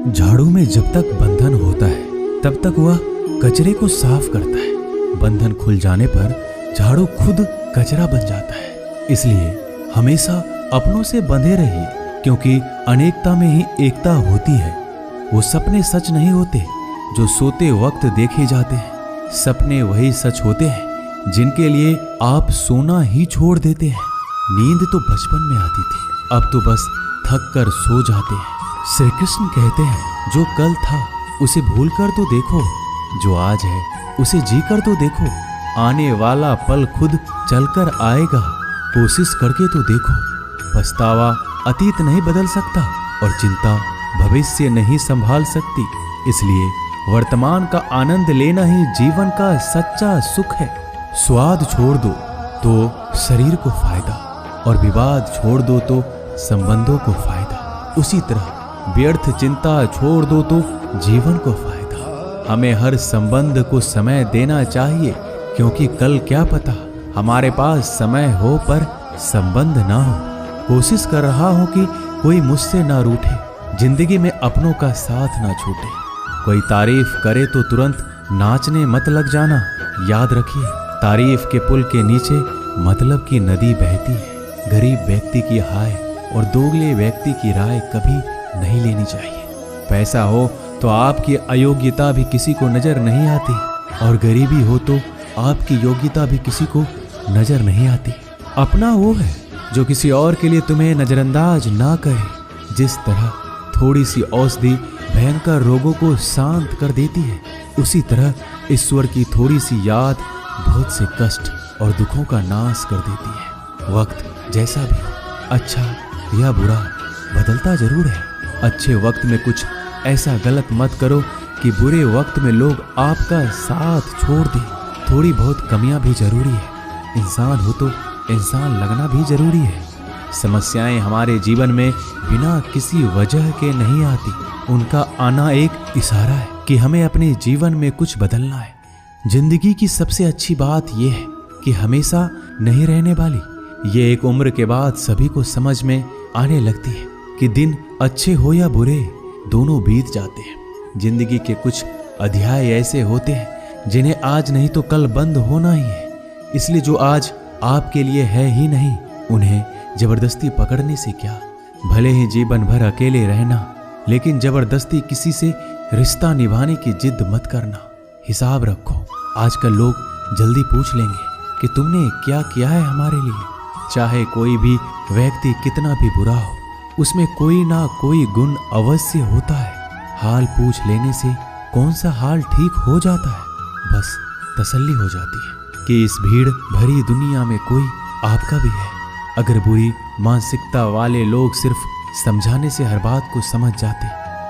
झाड़ू में जब तक बंधन होता है तब तक वह कचरे को साफ करता है। बंधन खुल जाने पर झाड़ू खुद कचरा बन जाता है। इसलिए हमेशा अपनों से बंधे रहिए, क्योंकि अनेकता में ही एकता होती है। वो सपने सच नहीं होते जो सोते वक्त देखे जाते हैं। सपने वही सच होते हैं जिनके लिए आप सोना ही छोड़ देते हैं। नींद तो बचपन में आती थी, अब तो बस थक कर सो जाते हैं। श्री कृष्ण कहते हैं, जो कल था उसे भूल कर तो देखो, जो आज है उसे जी कर तो देखो। आने वाला पल खुद चलकर आएगा, कोशिश करके तो देखो। पछतावा अतीत नहीं बदल सकता और चिंता भविष्य नहीं संभाल सकती। इसलिए वर्तमान का आनंद लेना ही जीवन का सच्चा सुख है। स्वाद छोड़ दो तो शरीर को फायदा, और विवाद छोड़ दो तो संबंधों को फायदा। उसी तरह व्यर्थ चिंता छोड़ दो तो जीवन को फायदा। हमें हर संबंध को समय देना चाहिए, क्योंकि कल क्या पता हमारे पास समय हो पर संबंध ना हो। कोशिश कर रहा हूं कि कोई मुझसे ना रूठे, जिंदगी में अपनों का साथ ना छूटे। कोई तारीफ करे तो तुरंत नाचने मत लग जाना। याद रखिए, तारीफ के पुल के नीचे मतलब की नदी बहती है। गरीब व्यक्ति की हाय और दोगले व्यक्ति की राय कभी नहीं लेनी चाहिए। पैसा हो तो आपकी अयोग्यता भी किसी को नजर नहीं आती, और गरीबी हो तो आपकी योग्यता भी किसी को नजर नहीं आती। अपना वो है जो किसी और के लिए तुम्हें नजरअंदाज ना करे। जिस तरह थोड़ी सी औषधि भयंकर रोगों को शांत कर देती है, उसी तरह ईश्वर की थोड़ी सी याद बहुत से कष्ट और दुखों का नाश कर देती है। वक्त जैसा भी हो, अच्छा या बुरा, बदलता जरूर है। अच्छे वक्त में कुछ ऐसा गलत मत करो कि बुरे वक्त में लोग आपका साथ छोड़ दें। थोड़ी बहुत कमियां भी जरूरी है। इंसान हो तो इंसान लगना भी जरूरी है। समस्याएं हमारे जीवन में बिना किसी वजह के नहीं आती। उनका आना एक इशारा है कि हमें अपने जीवन में कुछ बदलना है। जिंदगी की सबसे अच्छी बात यह है कि हमेशा नहीं रहने वाली। ये एक उम्र के बाद सभी को समझ में आने लगती है कि दिन अच्छे हो या बुरे, दोनों बीत जाते हैं। जिंदगी के कुछ अध्याय ऐसे होते हैं जिन्हें आज नहीं तो कल बंद होना ही है। इसलिए जो आज आपके लिए है ही नहीं, उन्हें जबरदस्ती पकड़ने से क्या। भले ही जीवन भर अकेले रहना, लेकिन जबरदस्ती किसी से रिश्ता निभाने की जिद मत करना। हिसाब रखो, आजकल लोग जल्दी पूछ लेंगे कि तुमने क्या किया है हमारे लिए। चाहे कोई भी व्यक्ति कितना भी बुरा हो, उसमें कोई ना कोई गुण अवश्य होता है। हाल पूछ लेने से कौन सा हाल ठीक हो जाता है, बस तसल्ली हो जाती है कि इस भीड़ भरी दुनिया में कोई आपका भी है। अगर बुरी मानसिकता वाले लोग सिर्फ समझाने से हर बात को समझ जाते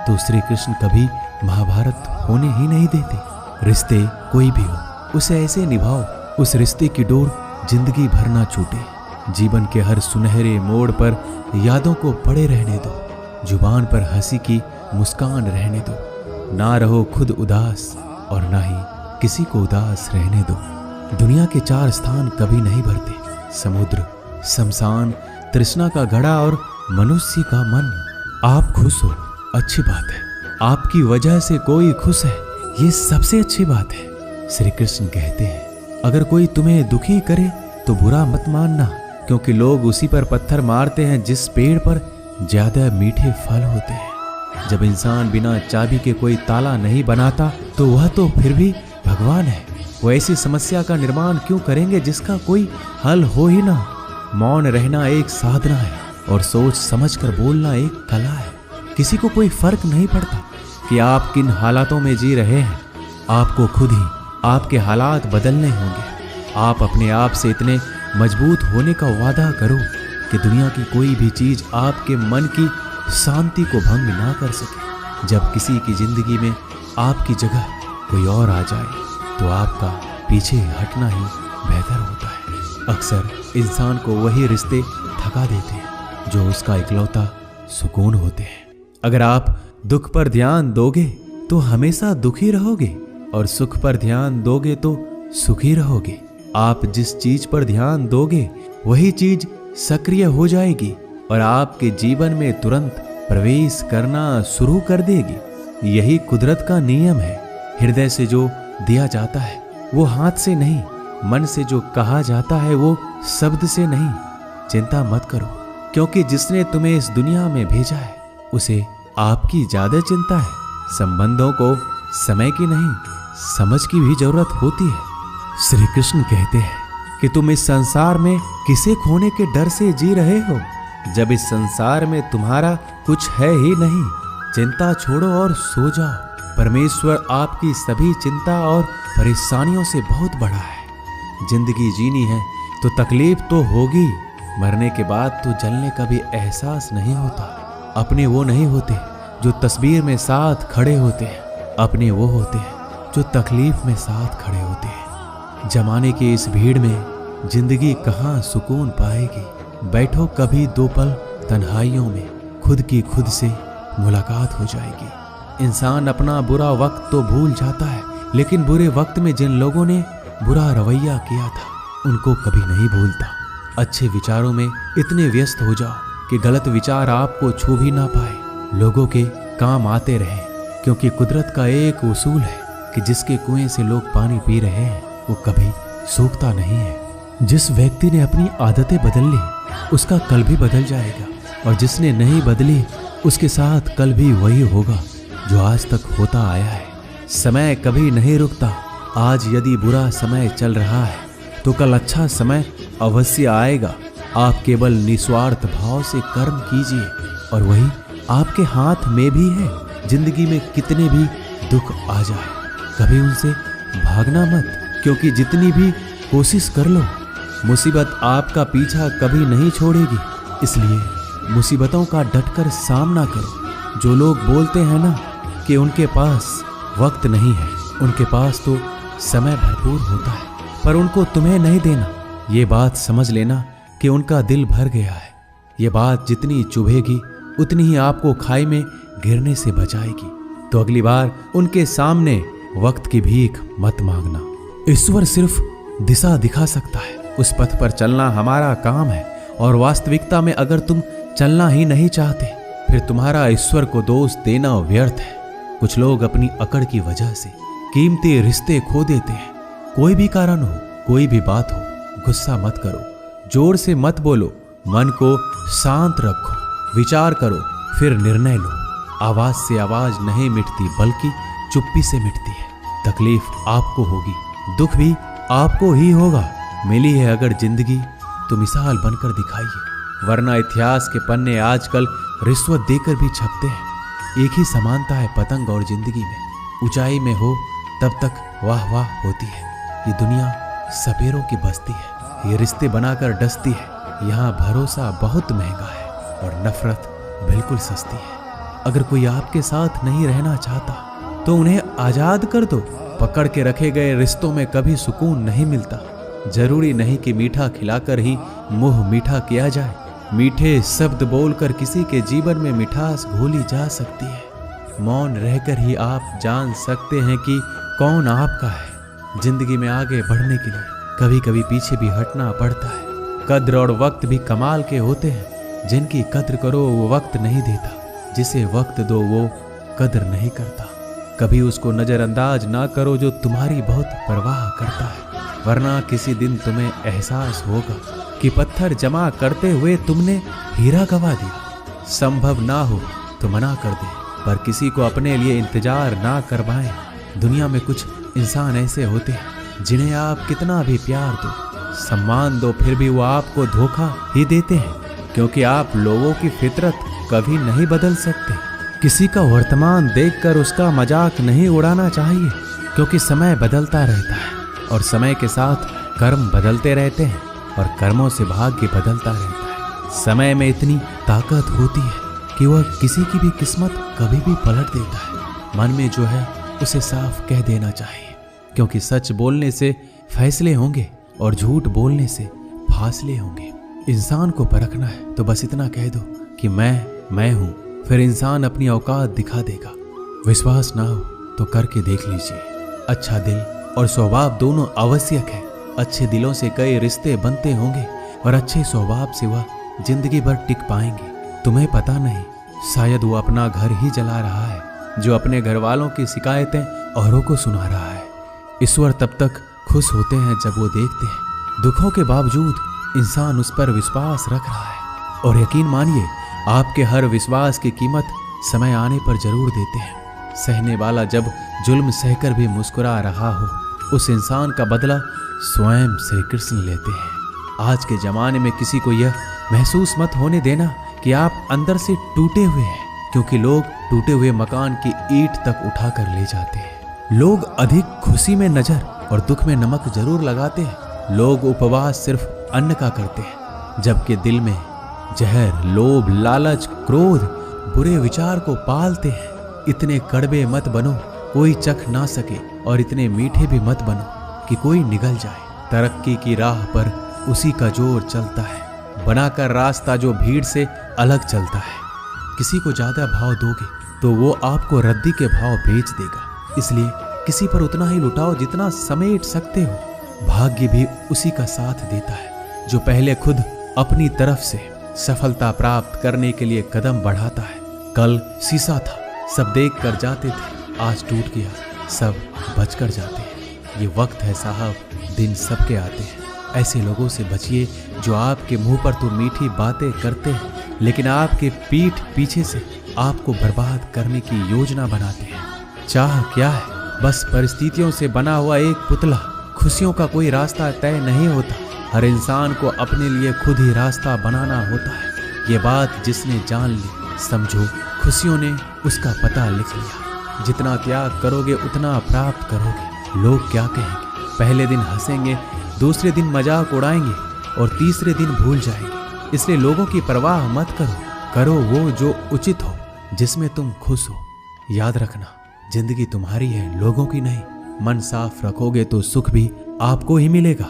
तो श्री कृष्ण कभी महाभारत होने ही नहीं देते। रिश्ते कोई भी हो, उसे ऐसे निभाओ उस रिश्ते की डोर जिंदगी भर ना छूटे। जीवन के हर सुनहरे मोड़ पर यादों को पड़े रहने दो। जुबान पर हंसी की मुस्कान रहने दो। ना रहो खुद उदास और ना ही किसी को उदास रहने दो। दुनिया के 4 स्थान कभी नहीं भरते, समुद्र, शमशान, तृष्णा का घड़ा और मनुष्य का मन। आप खुश हो, अच्छी बात है। आपकी वजह से कोई खुश है, ये सबसे अच्छी बात है। श्री कृष्ण कहते हैं, अगर कोई तुम्हें दुखी करे तो बुरा मत मानना, क्योंकि लोग उसी पर पत्थर मारते हैं जिस पेड़ पर ज्यादा मीठे फल होते हैं। जब इंसान बिना चाबी के कोई ताला नहीं बनाता तो वह तो फिर भी भगवान है। वो ऐसी समस्या का निर्माण क्यों करेंगे जिसका कोई हल हो ही ना। मौन रहना एक साधना है और सोच समझकर बोलना एक कला है। किसी को कोई फर्क नहीं पड़ता कि आप किन हालातों में जी रहे हैं। आपको खुद ही आपके हालात बदलने होंगे। आप अपने आप से इतने मजबूत होने का वादा करो कि दुनिया की कोई भी चीज आपके मन की शांति को भंग ना कर सके। जब किसी की जिंदगी में आपकी जगह कोई और आ जाए तो आपका पीछे हटना ही बेहतर होता है। अक्सर इंसान को वही रिश्ते थका देते हैं जो उसका इकलौता सुकून होते हैं। अगर आप दुख पर ध्यान दोगे तो हमेशा दुखी रहोगे, और सुख पर ध्यान दोगे तो सुखी रहोगे। आप जिस चीज पर ध्यान दोगे वही चीज सक्रिय हो जाएगी और आपके जीवन में तुरंत प्रवेश करना शुरू कर देगी। यही कुदरत का नियम है। हृदय से जो दिया जाता है वो हाथ से नहीं, मन से जो कहा जाता है वो शब्द से नहीं। चिंता मत करो, क्योंकि जिसने तुम्हें इस दुनिया में भेजा है उसे आपकी ज्यादा चिंता है। संबंधों को समय की नहीं, समझ की भी जरूरत होती है। श्री कृष्ण कहते हैं कि तुम इस संसार में किसे खोने के डर से जी रहे हो, जब इस संसार में तुम्हारा कुछ है ही नहीं। चिंता छोड़ो और सो जाओ। परमेश्वर आपकी सभी चिंता और परेशानियों से बहुत बड़ा है। जिंदगी जीनी है तो तकलीफ तो होगी, मरने के बाद तो जलने का भी एहसास नहीं होता। अपने वो नहीं होते जो तस्वीर में साथ खड़े होते हैं, अपने वो होते हैं जो तकलीफ में साथ खड़े होते हैं। जमाने की इस भीड़ में जिंदगी कहाँ सुकून पाएगी। बैठो कभी दो पल तन्हाइयों में, खुद की खुद से मुलाकात हो जाएगी। इंसान अपना बुरा वक्त तो भूल जाता है, लेकिन बुरे वक्त में जिन लोगों ने बुरा रवैया किया था उनको कभी नहीं भूलता। अच्छे विचारों में इतने व्यस्त हो जाओ कि गलत विचार आपको छू भी ना पाए। लोगों के काम आते रहे, क्योंकि कुदरत का एक उसूल है कि जिसके कुएं से लोग पानी पी रहे हैं वो कभी सूखता नहीं है। जिस व्यक्ति ने अपनी आदतें बदल ली उसका कल भी बदल जाएगा, और जिसने नहीं बदली उसके साथ कल भी वही होगा जो आज तक होता आया है। समय कभी नहीं रुकता। आज यदि बुरा समय चल रहा है तो कल अच्छा समय अवश्य आएगा। आप केवल निस्वार्थ भाव से कर्म कीजिए और वही आपके हाथ में भी है। जिंदगी में कितने भी दुख आ जाए कभी उनसे भागना मत, क्योंकि जितनी भी कोशिश कर लो मुसीबत आपका पीछा कभी नहीं छोड़ेगी। इसलिए मुसीबतों का डटकर सामना करो। जो लोग बोलते हैं ना कि उनके पास वक्त नहीं है, उनके पास तो समय भरपूर होता है, पर उनको तुम्हें नहीं देना। ये बात समझ लेना कि उनका दिल भर गया है। ये बात जितनी चुभेगी उतनी ही आपको खाई में गिरने से बचाएगी। तो अगली बार उनके सामने वक्त की भीख मत मांगना। ईश्वर सिर्फ दिशा दिखा सकता है, उस पथ पर चलना हमारा काम है। और वास्तविकता में अगर तुम चलना ही नहीं चाहते फिर तुम्हारा ईश्वर को दोष देना व्यर्थ है। कुछ लोग अपनी अकड़ की वजह से कीमती रिश्ते खो देते हैं। कोई भी कारण हो, कोई भी बात हो, गुस्सा मत करो, जोर से मत बोलो, मन को शांत रखो, विचार करो, फिर निर्णय लो। आवाज से आवाज नहीं मिटती, बल्कि चुप्पी से मिटती है। तकलीफ आपको होगी, दुख भी आपको ही होगा। मिली है अगर जिंदगी तो मिसाल बनकर दिखाइए, वरना इतिहास के पन्ने आजकल रिश्वत देकर भी छपते हैं। एक ही समानता है पतंग और जिंदगी में, ऊंचाई में हो तब तक वाह वाह होती है। ये दुनिया सपेरों की बस्ती है, ये रिश्ते बनाकर डसती है। यहाँ भरोसा बहुत महंगा है और नफरत बिल्कुल सस्ती है। अगर कोई आपके साथ नहीं रहना चाहता तो उन्हें आजाद कर दो। पकड़ के रखे गए रिश्तों में कभी सुकून नहीं मिलता। जरूरी नहीं कि मीठा खिलाकर ही मुंह मीठा किया जाए। मीठे शब्द बोलकर किसी के जीवन में मिठास घोली जा सकती है। मौन रहकर ही आप जान सकते हैं कि कौन आपका है। जिंदगी में आगे बढ़ने के लिए कभी कभी पीछे भी हटना पड़ता है। कद्र और वक्त भी कमाल के होते हैं। जिनकी कद्र करो वो वक्त नहीं देता, जिसे वक्त दो वो कद्र नहीं करता। कभी उसको नजरअंदाज ना करो जो तुम्हारी बहुत परवाह करता है, वरना किसी दिन तुम्हें एहसास होगा कि पत्थर जमा करते हुए तुमने हीरा गवा दिया। संभव ना हो तो मना कर दे, पर किसी को अपने लिए इंतजार ना करवाएं। दुनिया में कुछ इंसान ऐसे होते हैं जिन्हें आप कितना भी प्यार दो, सम्मान दो, फिर भी वो आपको धोखा ही देते हैं, क्योंकि आप लोगों की फितरत कभी नहीं बदल सकते। किसी का वर्तमान देखकर उसका मजाक नहीं उड़ाना चाहिए, क्योंकि समय बदलता रहता है और समय के साथ कर्म बदलते रहते हैं और कर्मों से भाग्य बदलता रहता है। समय में इतनी ताकत होती है कि वह किसी की भी किस्मत कभी भी पलट देता है। मन में जो है उसे साफ कह देना चाहिए, क्योंकि सच बोलने से फैसले होंगे और झूठ बोलने से फासले होंगे। इंसान को परखना है तो बस इतना कह दो कि मैं हूं, फिर इंसान अपनी औकात दिखा देगा। विश्वास ना हो तो करके देख लीजिए। अच्छा दिल और स्वभाव दोनों आवश्यक है। अच्छे दिलों से कई रिश्ते बनते होंगे और अच्छे स्वभाव से वह जिंदगी भर टिक पाएंगे। तुम्हें पता नहीं, शायद वो अपना घर ही जला रहा है जो अपने घर वालों की शिकायतें औरों को सुना रहा है। ईश्वर तब तक खुश होते हैं जब वो देखते हैं दुखों के बावजूद इंसान उस पर विश्वास रख रहा है। और यकीन मानिए, आपके हर विश्वास की कीमत समय आने पर जरूर देते हैं। सहने वाला जब जुल्म सहकर भी मुस्कुरा रहा हो, उस इंसान का बदला स्वयं श्री कृष्ण लेते हैं। आज के जमाने में किसी को यह महसूस मत होने देना कि आप अंदर से टूटे हुए हैं, क्योंकि लोग टूटे हुए मकान की ईंट तक उठाकर ले जाते हैं। लोग अधिक खुशी में नजर और दुख में नमक जरूर लगाते हैं। लोग उपवास सिर्फ अन्न का करते हैं, जबकि दिल में जहर, लोभ, लालच, क्रोध, बुरे विचार को पालते हैं। इतने कड़वे मत बनो कोई चख ना सके, और इतने मीठे भी मत बनो कि कोई निगल जाए। तरक्की की राह पर उसी का जोर चलता है, बनाकर रास्ता जो भीड़ से अलग चलता है। किसी को ज्यादा भाव दोगे तो वो आपको रद्दी के भाव बेच देगा। इसलिए किसी पर उतना ही लुटाओ जितना समेट सकते हो। भाग्य भी उसी का साथ देता है जो पहले खुद अपनी तरफ से सफलता प्राप्त करने के लिए कदम बढ़ाता है। कल शीशा था, सब देख कर जाते थे, आज टूट गया, सब बचकर जाते हैं। ये वक्त है साहब, दिन सबके आते हैं। ऐसे लोगों से बचिए जो आपके मुंह पर तो मीठी बातें करते हैं, लेकिन आपके पीठ पीछे से आपको बर्बाद करने की योजना बनाते हैं। चाह क्या है? बस परिस्थितियों से बना हुआ एक पुतला। खुशियों का कोई रास्ता तय नहीं होता, हर इंसान को अपने लिए खुद ही रास्ता बनाना होता है। ये बात जिसने जान ली, समझो खुशियों ने उसका पता लिख लिया। जितना त्याग करोगे उतना प्राप्त करोगे। लोग क्या कहेंगे? पहले दिन हंसेंगे, दूसरे दिन मजाक उड़ाएंगे और तीसरे दिन भूल जाएंगे। इसलिए लोगों की परवाह मत करो, करो वो जो उचित हो, जिसमें तुम खुश हो। याद रखना, जिंदगी तुम्हारी है, लोगों की नहीं। मन साफ रखोगे तो सुख भी आपको ही मिलेगा।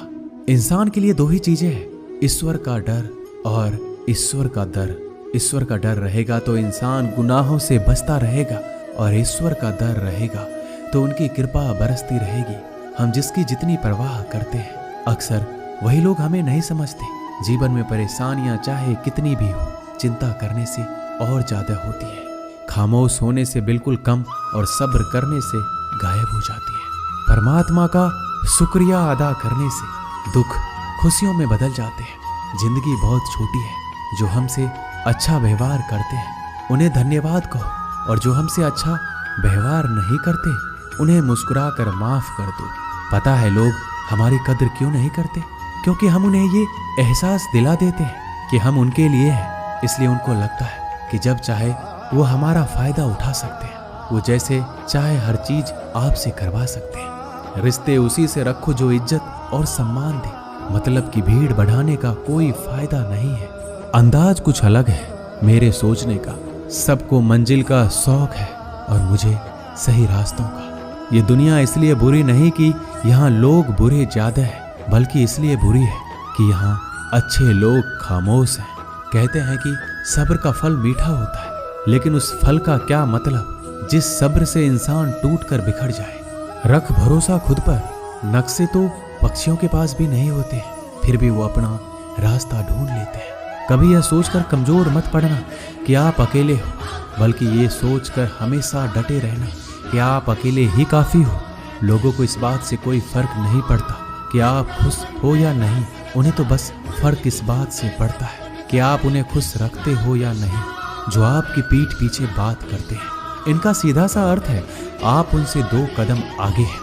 इंसान के लिए दो ही चीजें हैं, ईश्वर का डर और ईश्वर का दर। ईश्वर का डर रहेगा तो इंसान गुनाहों से बचता रहेगा, और ईश्वर का डर रहेगा तो उनकी कृपा बरसती रहेगी। हम जिसकी जितनी परवाह करते हैं, अक्सर वही लोग हमें नहीं समझते। जीवन में परेशानियां चाहे कितनी भी हो, चिंता करने से और ज्यादा होती है। खामोश होने से बिल्कुल कम और सब्र करने से गायब हो जाती है। परमात्मा का शुक्रिया अदा करने से दुख खुशियों में बदल जाते हैं। जिंदगी बहुत छोटी है, जो हमसे अच्छा व्यवहार करते हैं उन्हें धन्यवाद कहो, और जो हमसे अच्छा व्यवहार नहीं करते उन्हें मुस्कुरा कर माफ कर दो। पता है लोग हमारी कद्र क्यों नहीं करते? क्योंकि हम उन्हें ये एहसास दिला देते हैं कि हम उनके लिए हैं। इसलिए उनको लगता है कि जब चाहे वो हमारा फायदा उठा सकते हैं, वो जैसे चाहे हर चीज आपसे करवा सकते हैं। रिश्ते उसी से रखो जो इज्जत और सम्मान दे। मतलब की भीड़ बढ़ाने का कोई फायदा नहीं है। अंदाज कुछ अलग है मेरे सोचने का। सबको मंजिल का शौक है और मुझे सही रास्तों का। ये दुनिया इसलिए बुरी नहीं कि यहाँ लोग बुरे ज्यादा हैं, बल्कि इसलिए बुरी है कि यहाँ अच्छे लोग खामोश हैं। कहते हैं कि सब्र का फल मीठा होता है, लेकिन उस फल का क्या मतलब जिस सब्र से इंसान टूट कर बिखर जाए। रख भरोसा खुद पर। नक्शे तो पक्षियों के पास भी नहीं होते हैं, फिर भी वो अपना रास्ता ढूंढ लेते हैं। कभी यह सोचकर कमजोर मत पड़ना कि आप अकेले हो, बल्कि ये सोचकर हमेशा डटे रहना कि आप अकेले ही काफी हो। लोगों को इस बात से कोई फर्क नहीं पड़ता कि आप खुश हो या नहीं। उन्हें तो बस फर्क इस बात से पड़ता है कि आप उन्हें खुश रखते हो या नहीं, जो आपकी पीठ पीछे बात करते हैं। इनका सीधा सा अर्थ है, आप उनसे 2 कदम आगे हैं।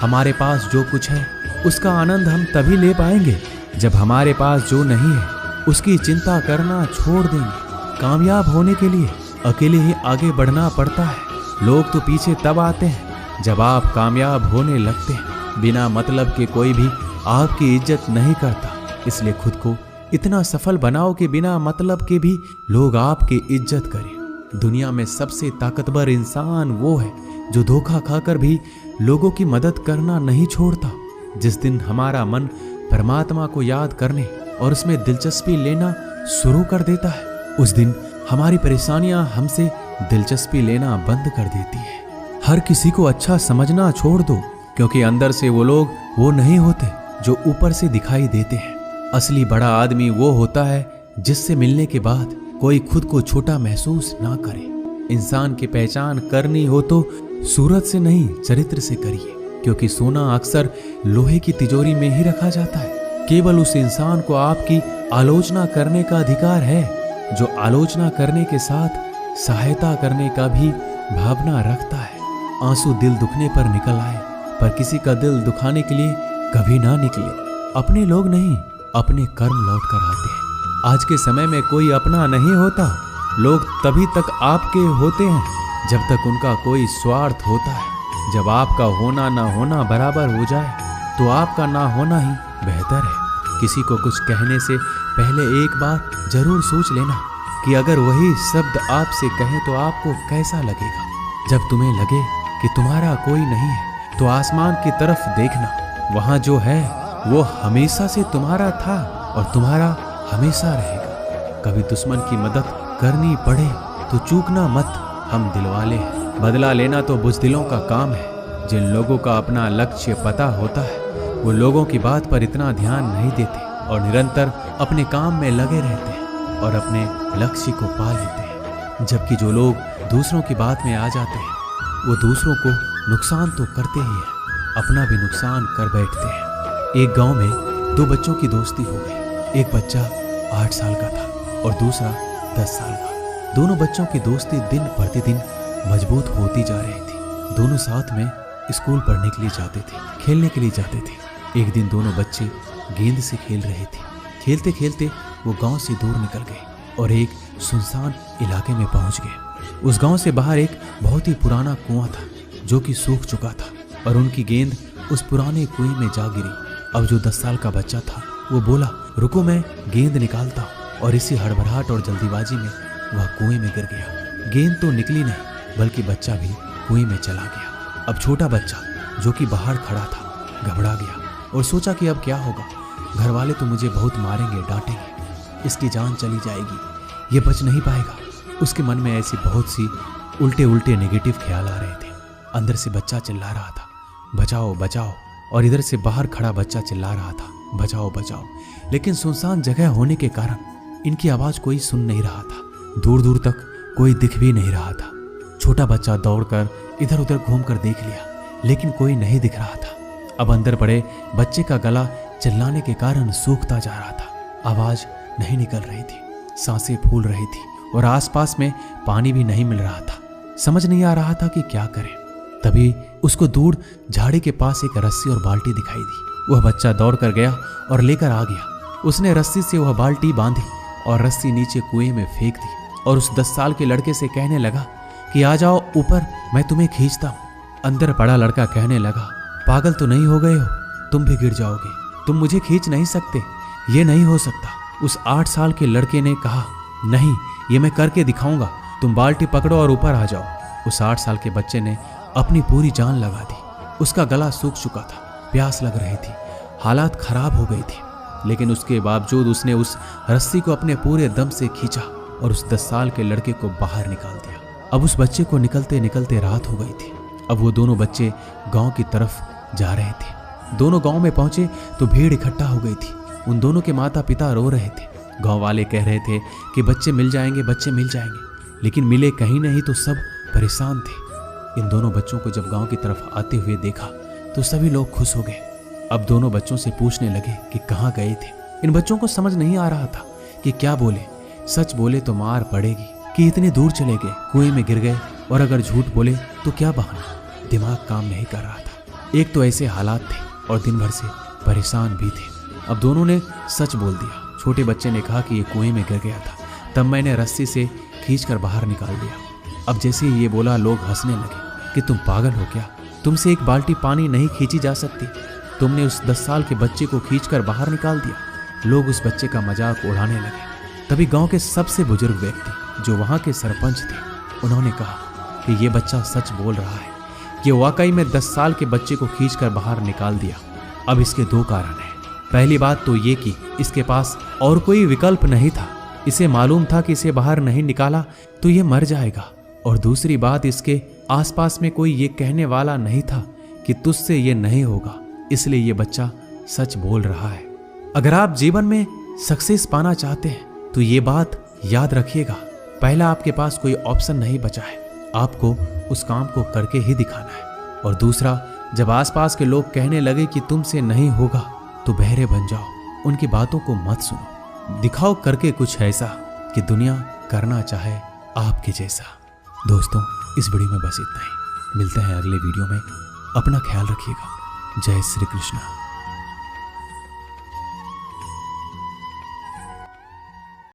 हमारे पास जो कुछ है उसका आनंद हम तभी ले पाएंगे जब हमारे पास जो नहीं है उसकी चिंता करना छोड़ देंगे। कामयाब होने के लिए अकेले ही आगे बढ़ना पड़ता है। लोग तो पीछे तब आते हैं जब आप कामयाब होने लगते हैं। बिना मतलब के कोई भी आपकी इज्जत नहीं करता। इसलिए खुद को इतना सफल बनाओ कि बिना मतलब के भी लोग आपकी इज्जत करें। दुनिया में सबसे ताकतवर इंसान वो है जो धोखा खाकर भी लोगों की मदद करना नहीं छोड़ता। जिस दिन हमारा मन परमात्मा को याद करने और उसमें दिलचस्पी लेना शुरू कर देता है, उस दिन हमारी परेशानियां हमसे दिलचस्पी लेना बंद कर देती है। हर किसी को अच्छा समझना छोड़ दो, क्योंकि अंदर से वो लोग वो नहीं होते जो ऊपर से दिखाई देते हैं। असली बड़ा आदमी वो होता है जिससे मिलने के बाद कोई खुद को छोटा महसूस ना करे। इंसान की पहचान करनी हो तो सूरत से नहीं, चरित्र से करिए, क्योंकि सोना अक्सर लोहे की तिजोरी में ही रखा जाता है। केवल उस इंसान को आपकी आलोचना करने का अधिकार है जो आलोचना करने के साथ सहायता करने का भी भावना रखता है। आंसू दिल दुखने पर निकल आए, पर किसी का दिल दुखाने के लिए कभी ना निकले। अपने लोग नहीं, अपने कर्म लौट कर आते हैं। आज के समय में कोई अपना नहीं होता। लोग तभी तक आपके होते हैं जब तक उनका कोई स्वार्थ होता है। जब आपका होना ना होना बराबर हो जाए तो आपका ना होना ही बेहतर है। किसी को कुछ कहने से पहले एक बार जरूर सोच लेना कि अगर वही शब्द आपसे कहें तो आपको कैसा लगेगा। जब तुम्हें लगे कि तुम्हारा कोई नहीं है तो आसमान की तरफ देखना, वहां जो है वो हमेशा से तुम्हारा था और तुम्हारा हमेशा रहेगा। कभी दुश्मन की मदद करनी पड़े तो चूकना मत, हम दिलवाले हैं। बदला लेना तो बुज़दिलों का काम है। जिन लोगों का अपना लक्ष्य पता होता है वो लोगों की बात पर इतना ध्यान नहीं देते और निरंतर अपने काम में लगे रहते हैं और अपने लक्ष्य को पा लेते हैं। जबकि जो लोग दूसरों की बात में आ जाते हैं वो दूसरों को नुकसान तो करते ही हैं, अपना भी नुकसान कर बैठते हैं। एक गांव में दो बच्चों की दोस्ती हो गई। एक बच्चा 8 साल का था और दूसरा 10 साल का। दोनों बच्चों की दोस्ती दिन प्रतिदिन मजबूत होती जा रही थी। दोनों साथ में स्कूल पढ़ने के लिए जाते थे, खेलने के लिए जाते थे। एक दिन दोनों बच्चे गेंद से खेल रहे थे। खेलते खेलते वो गांव से दूर निकल गए और एक सुनसान इलाके में पहुंच गए। उस गांव से बाहर एक बहुत ही पुराना कुआं था जो कि सूख चुका था और उनकी गेंद उस पुराने कुएं में जा गिरी। अब जो 10 साल का बच्चा था वो बोला, रुको मैं गेंद निकालता हूँ, और इसी हड़बड़ाहट और जल्दीबाजी में वह कुएं में गिर गया। गेंद तो निकली नहीं बल्कि बच्चा भी कुएं में चला गया। अब छोटा बच्चा जो कि बाहर खड़ा था घबरा गया और सोचा कि अब क्या होगा। घर वाले तो मुझे बहुत मारेंगे, डांटेंगे, इसकी जान चली जाएगी, ये बच नहीं पाएगा। उसके मन में ऐसी बहुत सी उल्टे उल्टे नेगेटिव ख्याल आ रहे थे। अंदर से बच्चा चिल्ला रहा था, बचाओ बचाओ, और इधर से बाहर खड़ा बच्चा चिल्ला रहा था, बचाओ बचाओ। लेकिन सुनसान जगह होने के कारण इनकी आवाज कोई सुन नहीं रहा था। दूर दूर तक कोई दिख भी नहीं रहा था। छोटा बच्चा दौड़कर इधर उधर घूमकर देख लिया लेकिन कोई नहीं दिख रहा था। अब अंदर पड़े बच्चे का गला चिल्लाने के कारण सूखता जा रहा था। आवाज नहीं निकल रही थी, सांसें फूल रही थी और आसपास में पानी भी नहीं मिल रहा था। समझ नहीं आ रहा था कि क्या करे। तभी उसको दूर झाड़ी के पास एक रस्सी और बाल्टी दिखाई दी। वह बच्चा दौड़ कर गया और लेकर आ गया। उसने रस्सी से वह बाल्टी बांधी और रस्सी नीचे कुएं में फेंक दी और उस 10 साल के लड़के से कहने लगा कि आ जाओ ऊपर, मैं तुम्हें खींचता हूँ। अंदर पड़ा लड़का कहने लगा, पागल तो नहीं हो गए हो, तुम भी गिर जाओगे, तुम मुझे खींच नहीं सकते, ये नहीं हो सकता। उस 8 साल के लड़के ने कहा, नहीं, ये मैं करके दिखाऊंगा, तुम बाल्टी पकड़ो और ऊपर आ जाओ। उस 8 साल के बच्चे ने अपनी पूरी जान लगा दी। उसका गला सूख चुका था, प्यास लग रही थी, हालात खराब हो गई थी, लेकिन उसके बावजूद उसने उस रस्सी को अपने पूरे दम से खींचा और उस 10 साल के लड़के को बाहर निकाल दिया। अब उस बच्चे को निकलते निकलते रात हो गई थी। अब वो दोनों बच्चे गांव की तरफ जा रहे थे। दोनों गांव में पहुंचे तो भीड़ इकट्ठा हो गई थी। उन दोनों के माता पिता रो रहे थे। गांव वाले कह रहे थे कि बच्चे मिल जाएंगे, बच्चे मिल जाएंगे, लेकिन मिले कहीं नहीं तो सब परेशान थे। इन दोनों बच्चों को जब गांव की तरफ आते हुए देखा तो सभी लोग खुश हो गए। अब दोनों बच्चों से पूछने लगे कि कहाँ गए थे। इन बच्चों को समझ नहीं आ रहा था कि क्या बोले। सच बोले तो मार पड़ेगी कि इतने दूर चले गए, कुएं में गिर गए, और अगर झूठ बोले तो क्या बहाना। दिमाग काम नहीं कर रहा था। एक तो ऐसे हालात थे और दिन भर से परेशान भी थे। अब दोनों ने सच बोल दिया। छोटे बच्चे ने कहा कि ये कुएं में गिर गया था, तब मैंने रस्सी से खींचकर बाहर निकाल दिया। अब जैसे ही ये बोला लोग हंसने लगे कि तुम पागल हो क्या, तुमसे एक बाल्टी पानी नहीं खींची जा सकती, तुमने उस 10 साल के बच्चे को खींचकर बाहर निकाल दिया। लोग उस बच्चे का मजाक उड़ाने लगे। तभी गांव के सबसे बुजुर्ग व्यक्ति जो वहां के सरपंच थे, उन्होंने कहा कि ये बच्चा सच बोल रहा है, कि वाकई में 10 साल के बच्चे को खींचकर बाहर निकाल दिया। अब इसके 2 कारण हैं। पहली बात तो ये कि इसके पास और कोई विकल्प नहीं था। इसे मालूम था कि इसे बाहर नहीं निकाला तो ये मर जाएगा। और दूसरी बात, इसके आसपास में कोई ये कहने वाला नहीं था कि तुझसे ये नहीं होगा, इसलिए ये बच्चा सच बोल रहा है। अगर आप जीवन में सक्सेस पाना चाहते हैं तो ये बात याद रखिएगा, पहला आपके पास कोई ऑप्शन नहीं बचा है। आपको उस काम को करके ही दिखाना है। और दूसरा, जब आसपास के लोग कहने लगे कि तुमसे नहीं होगा तो बहरे बन जाओ, उनकी बातों को मत सुनो। दिखाओ करके कुछ ऐसा कि दुनिया करना चाहे आपके जैसा। दोस्तों, इस वीडियो में बस इतना ही। मिलते हैं अगले वीडियो में। अपना ख्याल रखिएगा। जय श्री कृष्ण।